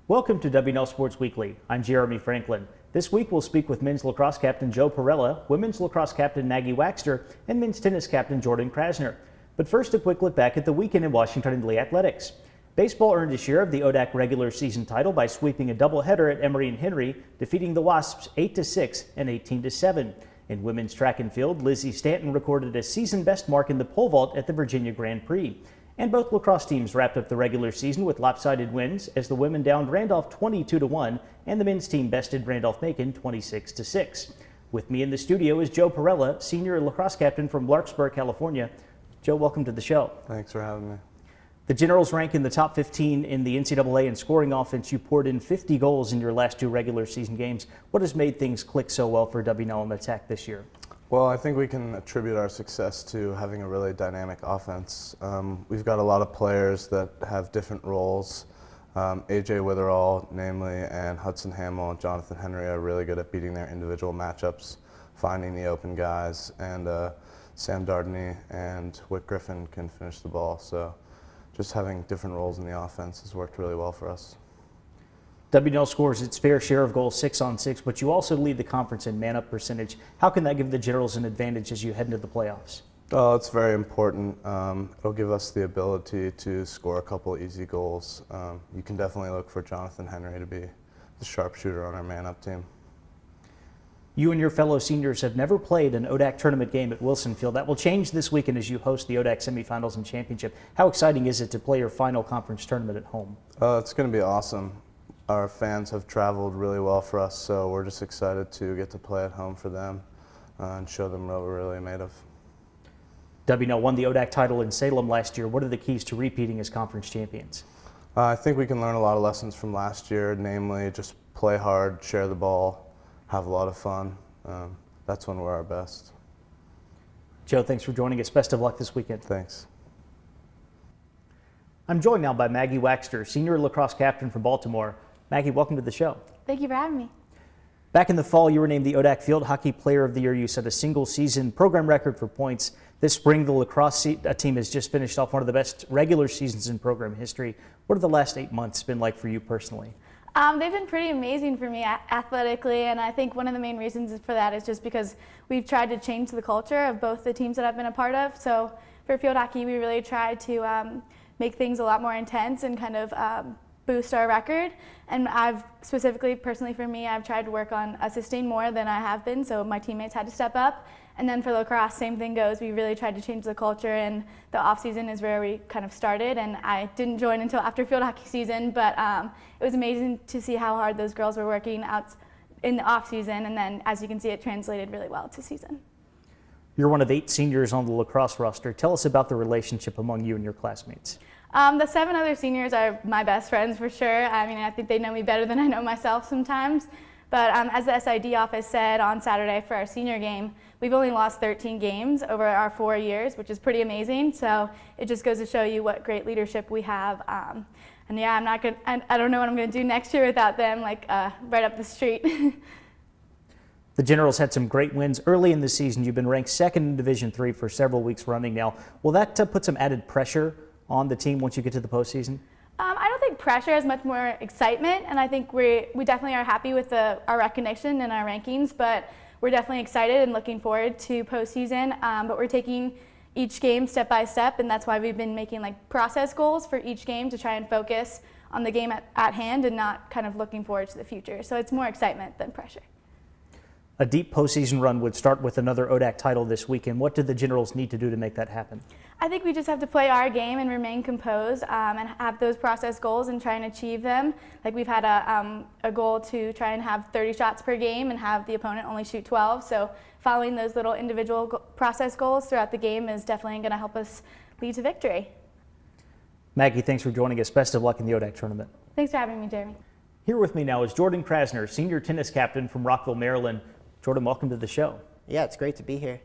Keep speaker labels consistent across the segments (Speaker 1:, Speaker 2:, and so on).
Speaker 1: Welcome to W&L Sports Weekly. I'm Jeremy Franklin. This week we'll speak with men's lacrosse captain Joe Perrella, women's lacrosse captain Maggie Waxter, and men's tennis captain Jordan Krasner. But first, a quick look back at the weekend in Washington in the athletics. Baseball earned a share of the ODAC regular season title by sweeping a doubleheader at Emory and Henry, defeating the Wasps 8-6 and 18-7. In women's track and field, Lizzie Stanton recorded a season best mark in the pole vault at the Virginia Grand Prix. And both lacrosse teams wrapped up the regular season with lopsided wins as the women downed Randolph 22-1 and the men's team bested Randolph-Macon 26-6. With me in the studio is Joe Perrella, senior lacrosse captain from Larkspur, California. Joe, welcome to the show.
Speaker 2: Thanks for having me.
Speaker 1: The Generals rank in the top 15 in the NCAA in scoring offense. You poured in 50 goals in your last two regular season games. What has made things click so well for W&L in the attack this year?
Speaker 2: Well, I think we can attribute our success to having a really dynamic offense. We've got a lot of players that have different roles. AJ Witherall, namely, and Hudson Hamill and Jonathan Henry are really good at beating their individual matchups, finding the open guys, and Sam Dardany and Whit Griffin can finish the ball. So just having different roles in the offense has worked really well for us.
Speaker 1: W&L scores its fair share of goals 6-on-6, but you also lead the conference in man-up percentage. How can that give the Generals an advantage as you head into the playoffs?
Speaker 2: Oh, it's very important. It'll give us the ability to score a couple easy goals. You can definitely look for Jonathan Henry to be the sharpshooter on our man-up team.
Speaker 1: You and your fellow seniors have never played an ODAC tournament game at Wilson Field. That will change this weekend as you host the ODAC semifinals and championship. How exciting is it to play your final conference tournament at home?
Speaker 2: It's going to be awesome. Our fans have traveled really well for us, so we're just excited to get to play at home for them and show them what we're really made of.
Speaker 1: W&L won the ODAC title in Salem last year. What are the keys to repeating as conference champions?
Speaker 2: I think we can learn a lot of lessons from last year, namely just play hard, share the ball, have a lot of fun. That's when we're our best.
Speaker 1: Joe, thanks for joining us. Best of luck this weekend.
Speaker 2: Thanks.
Speaker 1: I'm joined now by Maggie Waxter, senior lacrosse captain from Baltimore. Maggie, welcome to the show.
Speaker 3: Thank you for having me.
Speaker 1: Back in the fall, you were named the ODAC Field Hockey Player of the Year. You set a single-season program record for points. This spring, the lacrosse team has just finished off one of the best regular seasons in program history. What have the last 8 months been like for you personally?
Speaker 3: They've been pretty amazing for me athletically, and I think one of the main reasons for that is just because we've tried to change the culture of both the teams that I've been a part of. So for field hockey, we really tried to make things a lot more intense and kind of boost our record. And I've specifically, personally for me, I've tried to work on assisting more than I have been, so my teammates had to step up. And then for lacrosse, same thing goes. We really tried to change the culture, and the off season is where we kind of started. And I didn't join until after field hockey season, but it was amazing to see how hard those girls were working out in the off season. And then, as you can see, it translated really well to season.
Speaker 1: You're one of 8 seniors on the lacrosse roster. Tell us about the relationship among you and your classmates.
Speaker 3: The 7 other seniors are my best friends for sure. I mean, I think they know me better than I know myself sometimes. But as the SID office said on Saturday for our senior game, we've only lost 13 games over our 4 years, which is pretty amazing. So it just goes to show you what great leadership we have. And yeah, I don't know what I'm going to do next year without them, like right up the street.
Speaker 1: The Generals had some great wins early in the season. You've been ranked 2nd in Division III for several weeks running now. Will that put some added pressure on the team once you get to the postseason?
Speaker 3: I don't think pressure is much more excitement, and I think we definitely are happy with our recognition and our rankings, but we're definitely excited and looking forward to postseason. But we're taking each game step by step, and that's why we've been making like process goals for each game to try and focus on the game at hand and not kind of looking forward to the future. So it's more excitement than pressure.
Speaker 1: A deep postseason run would start with another ODAC title this weekend. What do the Generals need to do to make that happen?
Speaker 3: I think we just have to play our game and remain composed and have those process goals and try and achieve them. Like we've had a goal to try and have 30 shots per game and have the opponent only shoot 12. So following those little individual process goals throughout the game is definitely going to help us lead to victory.
Speaker 1: Maggie, thanks for joining us. Best of luck in the ODAC tournament.
Speaker 3: Thanks for having me, Jeremy.
Speaker 1: Here with me now is Jordan Krasner, senior tennis captain from Rockville, Maryland. Jordan, welcome to the show.
Speaker 4: Yeah, it's great to be here.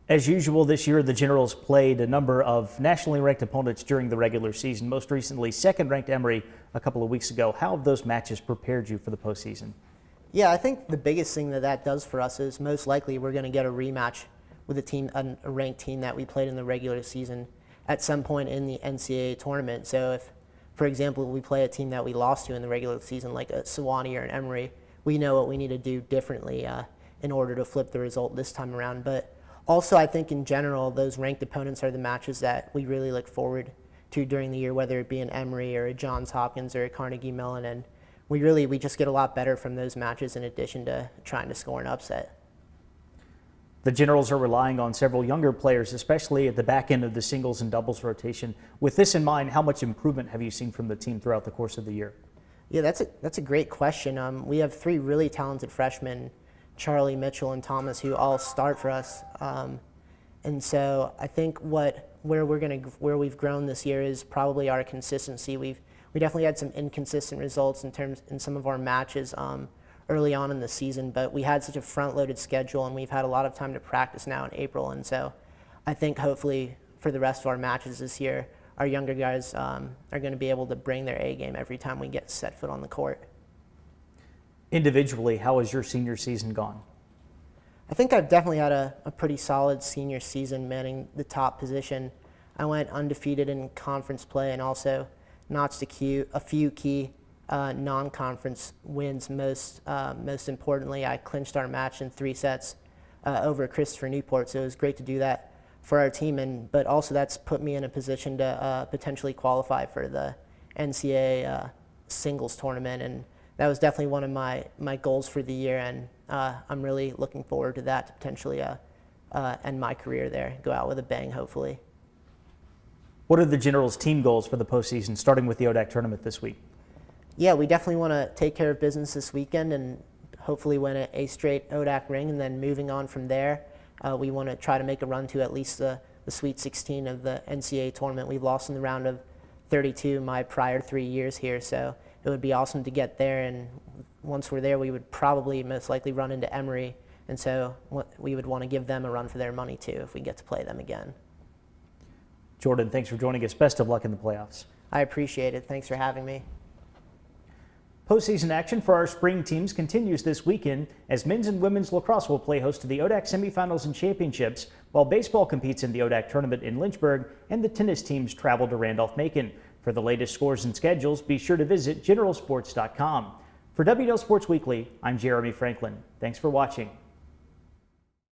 Speaker 1: As usual this year, the Generals played a number of nationally ranked opponents during the regular season, most recently 2nd-ranked Emory a couple of weeks ago. How have those matches prepared you for the postseason?
Speaker 4: Yeah, I think the biggest thing that does for us is most likely we're going to get a rematch with a ranked team that we played in the regular season at some point in the NCAA tournament. So if for example, we play a team that we lost to in the regular season, like a Sewanee or an Emory, we know what we need to do differently in order to flip the result this time around. But also, I think in general, those ranked opponents are the matches that we really look forward to during the year, whether it be an Emory or a Johns Hopkins or a Carnegie Mellon. And we just get a lot better from those matches in addition to trying to score an upset.
Speaker 1: The Generals are relying on several younger players, especially at the back end of the singles and doubles rotation. With this in mind, how much improvement have you seen from the team throughout the course of the year?
Speaker 4: Yeah, that's a great question. We have 3 really talented freshmen, Charlie, Mitchell, and Thomas, who all start for us. And so I think where we've grown this year is probably our consistency. We definitely had some inconsistent results in some of our matches early on in the season, but we had such a front-loaded schedule, and we've had a lot of time to practice now in April. And so I think hopefully for the rest of our matches this year, our younger guys are going to be able to bring their A game every time we get set foot on the court.
Speaker 1: Individually, how has your senior season gone?
Speaker 4: I think I've definitely had a pretty solid senior season, manning the top position. I went undefeated in conference play and also notched a few key non-conference wins. Most importantly, I clinched our match in 3 sets over Christopher Newport, so it was great to do that for our team. But also that's put me in a position to potentially qualify for the NCAA singles tournament, and that was definitely one of my goals for the year, and I'm really looking forward to that, to potentially end my career there, go out with a bang, hopefully.
Speaker 1: What are the Generals' team goals for the postseason, starting with the ODAC tournament this week?
Speaker 4: Yeah, we definitely want to take care of business this weekend and hopefully win a straight ODAC ring, and then moving on from there, we want to try to make a run to at least the Sweet 16 of the NCAA tournament. We've lost in the round of 32 my prior 3 years here, so it would be awesome to get there, and once we're there, we would probably most likely run into Emory, and so we would want to give them a run for their money too if we get to play them again.
Speaker 1: Jordan, thanks for joining us. Best of luck in the playoffs.
Speaker 4: I appreciate it. Thanks for having me.
Speaker 1: Postseason action for our spring teams continues this weekend as men's and women's lacrosse will play host to the ODAC semifinals and championships, while baseball competes in the ODAC tournament in Lynchburg and the tennis teams travel to Randolph-Macon. For the latest scores and schedules, be sure to visit generalsports.com. For W&L Sports Weekly, I'm Jeremy Franklin. Thanks for watching.